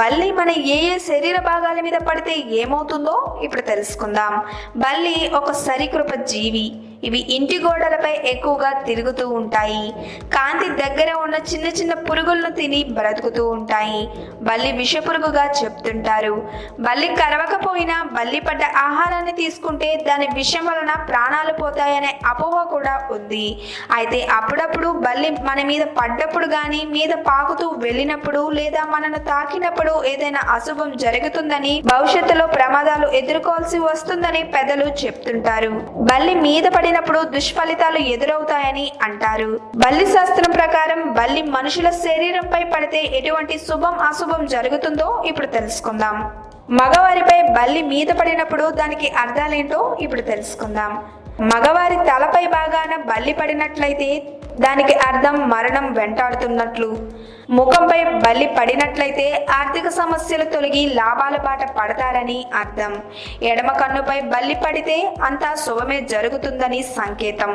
బల్లి మన ఏ శరీర భాగాల మీద పడితే ఏమవుతుందో ఇప్పుడు తెలుసుకుందాం. బల్లి ఒక సరీసృప జీవి. ఇవి ఇంటి గోడలపై ఎక్కువగా తిరుగుతూ ఉంటాయి. కాంతి దగ్గర ఉన్న చిన్న చిన్న పురుగులను తిని బ్రతుకుతూ ఉంటాయి. బల్లి విషపురుగుగా చెప్తుంటారు. బల్లి కరవకపోయినా బల్లి పడ్డ ఆహారాన్ని తీసుకుంటే దాని విషం వలన ప్రాణాలు పోతాయనే అపోహ కూడా ఉంది. అయితే అప్పుడప్పుడు బల్లి మన మీద పడ్డప్పుడు కానీ, మీద పాకుతూ వెళ్ళినప్పుడు లేదా మనను తాకినప్పుడు ఏదైనా అశుభం జరుగుతుందని, భవిష్యత్తులో ప్రమాదాలు ఎదుర్కోవాల్సి వస్తుందని పెద్దలు చెప్తుంటారు. బల్లి మీద పడినప్పుడు దుష్ఫలితాలు ఎదురవుతాయని అంటారు. బల్లి శాస్త్రం ప్రకారం బల్లి మనుషుల శరీరంపై పడితే ఎటువంటి శుభం అశుభం జరుగుతుందో ఇప్పుడు తెలుసుకుందాం. మగవారిపై బల్లి మీద పడినప్పుడు దానికి అర్థాలేంటో ఇప్పుడు తెలుసుకుందాం. మగవారి తలపై భాగాన బల్లి పడినట్లయితే దానికి అర్థం మరణం వెంటాడుతున్నట్లు. ముఖంపై బల్లి పడినట్లయితే ఆర్థిక సమస్యలు తొలగి లాభాల బాట పడతారని అర్థం. ఎడమ కన్నుపై బల్లి పడితే అంతా శుభమే జరుగుతుందని సంకేతం.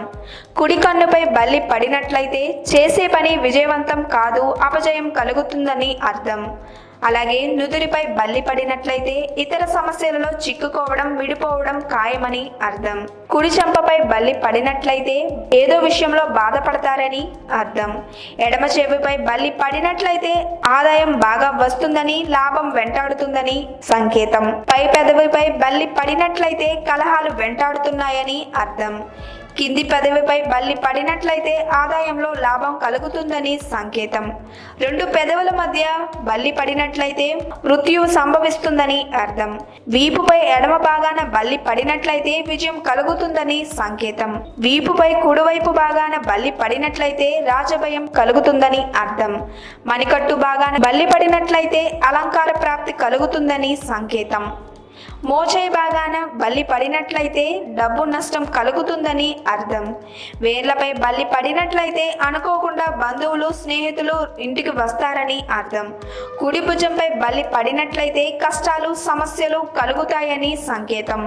కుడి కన్నుపై బల్లి పడినట్లయితే చేసే పని విజయవంతం కాదు, అపజయం కలుగుతుందని అర్థం. అలాగే నుదురిపై బల్లి పడినట్లయితే ఇతర సమస్యలలో చిక్కుకోవడం, విడిపోవడం ఖాయమని అర్థం. కుడి చెంపపై బల్లి పడినట్లయితే ఏదో విషయంలో బాధపడతారని అర్థం. ఎడమ చెవిపై బల్లి పడినట్లయితే ఆదాయం బాగా వస్తుందని, లాభం వెంటాడుతుందని సంకేతం. పై పెదవిపై బల్లి పడినట్లయితే కలహాలు వెంటాడుతున్నాయని అర్థం. కింది పెదవిపై బల్లి పడినట్లయితే ఆదాయంలో లాభం కలుగుతుందని సంకేతం. రెండు పెదవుల మధ్య బల్లి పడినట్లయితే మృత్యువు సంభవిస్తుందని అర్థం. వీపుపై ఎడమ భాగాన బల్లి పడినట్లయితే విజయం కలుగుతుందని సంకేతం. వీపుపై కుడివైపు భాగాన బల్లి పడినట్లయితే రాజభయం కలుగుతుందని అర్థం. మణికట్టు భాగాన బల్లి పడినట్లయితే అలంకార ప్రాప్తి కలుగుతుందని సంకేతం. మోచేయి భాగాన బల్లి పడినట్లయితే డబ్బు నష్టం కలుగుతుందని అర్థం. వేర్లపై బల్లి పడినట్లయితే అనుకోకుండా బంధువులు, స్నేహితులు ఇంటికి వస్తారని అర్థం. కుడి భుజంపై బల్లి పడినట్లయితే కష్టాలు, సమస్యలు కలుగుతాయని సంకేతం.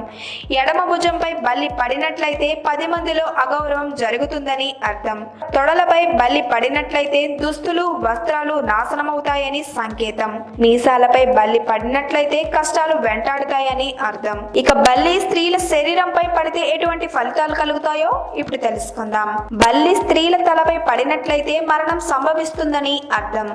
ఎడమ భుజంపై బల్లి పడినట్లయితే 10 మందిలో అగౌరవం జరుగుతుందని అర్థం. తొడలపై బల్లి పడినట్లయితే దుస్తులు, వస్త్రాలు నాశనమవుతాయని సంకేతం. మీసాలపై బల్లి పడినట్లయితే కష్టాలు వెంటాడుతాయని అర్థం. ఇక బల్లి స్త్రీల శరీరంపై పడితే ఎటువంటి ఫలితాలు కలుగుతాయో ఇప్పుడు తెలుసుకుందాం. బల్లి స్త్రీల తలపై పడినట్లయితే మరణం సంభవిస్తుందని అర్థం.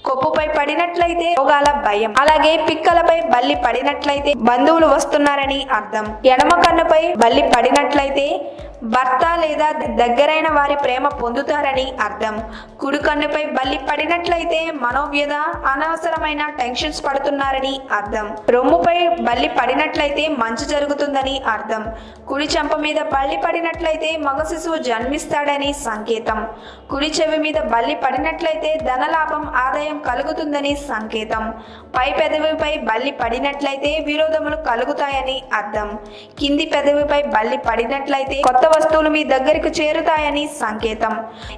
కొప్పుపై పడినట్లయితే రోగాల భయం. అలాగే పిక్కలపై బల్లి పడినట్లయితే బంధువులు వస్తున్నారని అర్థం. ఎడమ కన్నుపై బల్లి పడినట్లయితే భర్త లేదా దగ్గరైన వారి ప్రేమ పొందుతారని అర్థం. కుడి కన్నుపై బల్లి పడినట్లయితే మనోవ్యధ, అనవసరమైన టెన్షన్స్ పడుతున్నారని అర్థం. రొమ్ముపై బల్లి పడినట్లయితే మంచి జరుగుతుందని అర్థం. కుడి చెంప మీద బల్లి పడినట్లయితే మగ శిశువు జన్మిస్తాడని సంకేతం. కుడి చెవి మీద బల్లి పడినట్లయితే ధనలాభం, ఆదాయం కలుగుతుందని సంకేతం. పై పెదవిపై బల్లి పడినట్లయితే విరోధములు కలుగుతాయని అర్థం. కింది పెదవిపై బల్లి పడినట్లయితే కొత్త వస్తువులు మీ దగ్గరికి చేరుతాయని సంకేతం.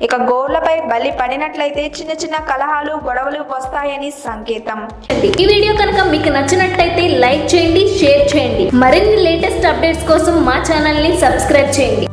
ఇక గోళ్లపై బల్లి పడినట్లయితే చిన్న చిన్న కలహాలు, గొడవలు వస్తాయని సంకేతం. ఈ వీడియో కనుక మీకు నచ్చినట్లయితే లైక్ చేయండి, షేర్ చేయండి. మరిన్ని లేటెస్ట్ అప్డేట్స్ కోసం మా ఛానల్ ని సబ్స్క్రైబ్ చేయండి.